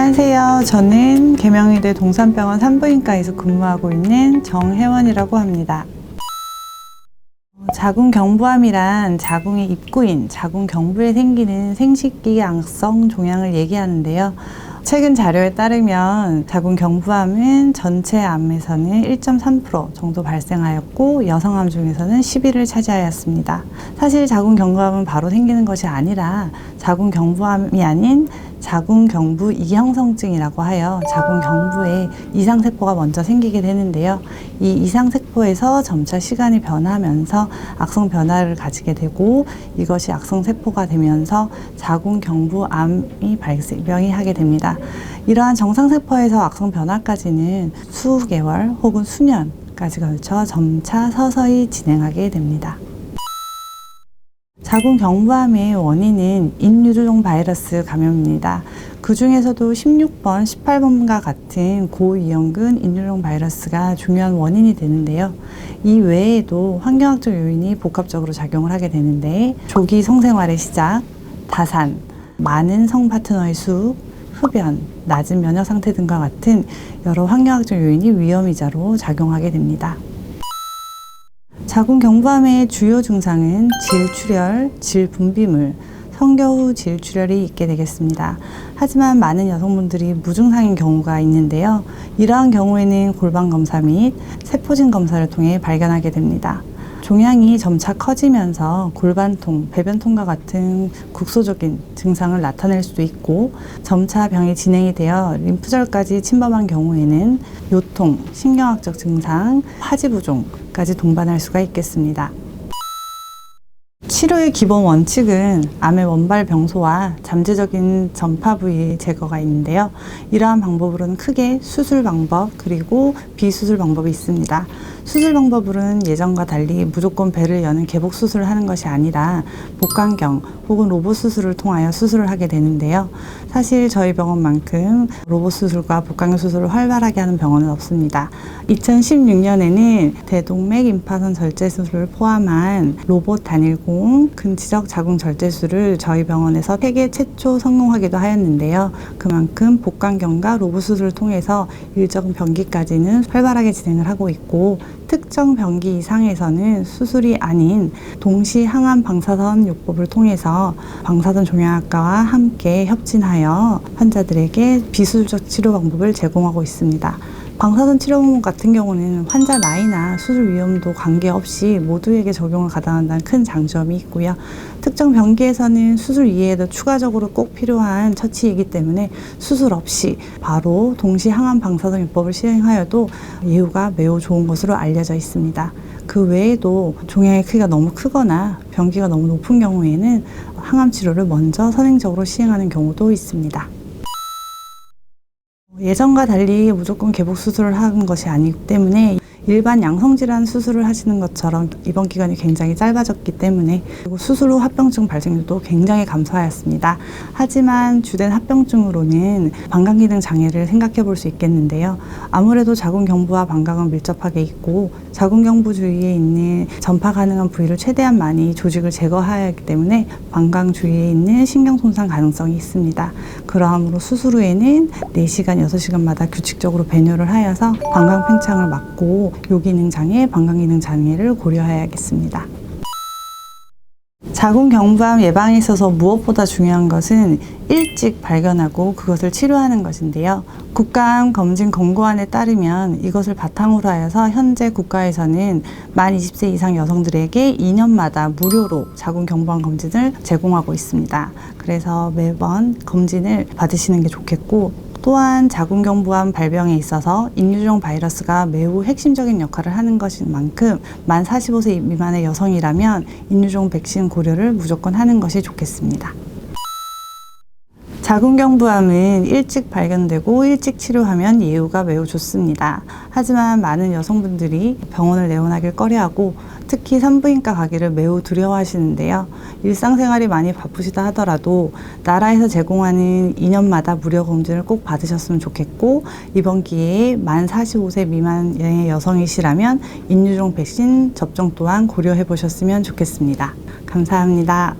안녕하세요. 저는 계명의대 동산병원 산부인과에서 근무하고 있는 정혜원이라고 합니다. 자궁경부암이란 자궁의 입구인 자궁경부에 생기는 생식기 악성 종양을 얘기하는데요. 최근 자료에 따르면 자궁경부암은 전체 암에서는 1.3% 정도 발생하였고 여성암 중에서는 10위를 차지하였습니다. 사실 자궁경부암은 바로 생기는 것이 아니라 자궁경부암이 아닌 자궁경부 이형성증이라고 하여 자궁경부에 이상세포가 먼저 생기게 되는데요. 이 이상세포에서 점차 시간이 변하면서 악성 변화를 가지게 되고 이것이 악성세포가 되면서 자궁경부암이 발병이 하게 됩니다. 이러한 정상세포에서 악성 변화까지는 수개월 혹은 수년까지 걸쳐 점차 서서히 진행하게 됩니다. 자궁경부암의 원인은 인유두종 바이러스 감염입니다. 그 중에서도 16번, 18번과 같은 고위험군 인유두종 바이러스가 중요한 원인이 되는데요. 이 외에도 환경학적 요인이 복합적으로 작용을 하게 되는데 조기 성생활의 시작, 다산, 많은 성파트너의 수, 흡연, 낮은 면역 상태 등과 같은 여러 환경학적 요인이 위험이자로 작용하게 됩니다. 자궁경부암의 주요 증상은 질출혈, 질분비물, 성교 후 질출혈이 있게 되겠습니다. 하지만 많은 여성분들이 무증상인 경우가 있는데요. 이러한 경우에는 골반검사 및 세포진 검사를 통해 발견하게 됩니다. 종양이 점차 커지면서 골반통, 배변통과 같은 국소적인 증상을 나타낼 수도 있고 점차 병이 진행이 되어 림프절까지 침범한 경우에는 요통, 신경학적 증상, 하지부종까지 동반할 수가 있겠습니다. 치료의 기본 원칙은 암의 원발 병소와 잠재적인 전파 부위 제거가 있는데요. 이러한 방법으로는 크게 수술 방법 그리고 비수술 방법이 있습니다. 수술 방법으로는 예전과 달리 무조건 배를 여는 개복 수술을 하는 것이 아니라 복강경 혹은 로봇 수술을 통하여 수술을 하게 되는데요. 사실 저희 병원만큼 로봇 수술과 복강경 수술을 활발하게 하는 병원은 없습니다. 2016년에는 대동맥 임파선 절제 수술을 포함한 로봇 단일공 근지적 자궁 절제술을 저희 병원에서 세계 최초 성공하기도 하였는데요. 그만큼 복강경과 로봇 수술을 통해서 일정 병기까지는 활발하게 진행을 하고 있고 특정 병기 이상에서는 수술이 아닌 동시 항암 방사선 요법을 통해서 방사선 종양학과와 함께 협진하여 환자들에게 비수술적 치료 방법을 제공하고 있습니다. 방사선 치료 방법 같은 경우는 환자 나이나 수술 위험도 관계없이 모두에게 적용을 가능한다는 큰 장점이 있고요. 특정 병기에서는 수술 이외에도 추가적으로 꼭 필요한 처치이기 때문에 수술 없이 바로 동시 항암 방사선 요법을 시행하여도 예후가 매우 좋은 것으로 알려져 있습니다. 그 외에도 종양의 크기가 너무 크거나 병기가 너무 높은 경우에는 항암 치료를 먼저 선행적으로 시행하는 경우도 있습니다. 예전과 달리 무조건 개복 수술을 하는 것이 아니기 때문에 일반 양성질환 수술을 하시는 것처럼 입원 기간이 굉장히 짧아졌기 때문에 그리고 수술 후 합병증 발생률도 굉장히 감소하였습니다. 하지만 주된 합병증으로는 방광기능 장애를 생각해 볼 수 있겠는데요. 아무래도 자궁경부와 방광은 밀접하게 있고 자궁경부 주위에 있는 전파 가능한 부위를 최대한 많이 조직을 제거해야 하기 때문에 방광 주위에 있는 신경 손상 가능성이 있습니다. 그러함으로 수술 후에는 4시간, 6시간마다 규칙적으로 배뇨를 하여서 방광 팽창을 막고 요기능 장애, 방광기능 장애를 고려해야겠습니다. 자궁경부암 예방에 있어서 무엇보다 중요한 것은 일찍 발견하고 그것을 치료하는 것인데요. 국가암 검진 권고안에 따르면 이것을 바탕으로 하여서 현재 국가에서는 만 20세 이상 여성들에게 2년마다 무료로 자궁경부암 검진을 제공하고 있습니다. 그래서 매번 검진을 받으시는 게 좋겠고 또한 자궁경부암 발병에 있어서 인유두종 바이러스가 매우 핵심적인 역할을 하는 것인 만큼 만 45세 미만의 여성이라면 인유두종 백신 고려를 무조건 하는 것이 좋겠습니다. 자궁경부암은 일찍 발견되고 일찍 치료하면 예후가 매우 좋습니다. 하지만 많은 여성분들이 병원을 내원하길 꺼려하고 특히 산부인과 가기를 매우 두려워하시는데요. 일상생활이 많이 바쁘시다 하더라도 나라에서 제공하는 2년마다 무료 검진을 꼭 받으셨으면 좋겠고 이번 기회에 만 45세 미만의 여성이시라면 인유두종 백신 접종 또한 고려해 보셨으면 좋겠습니다. 감사합니다.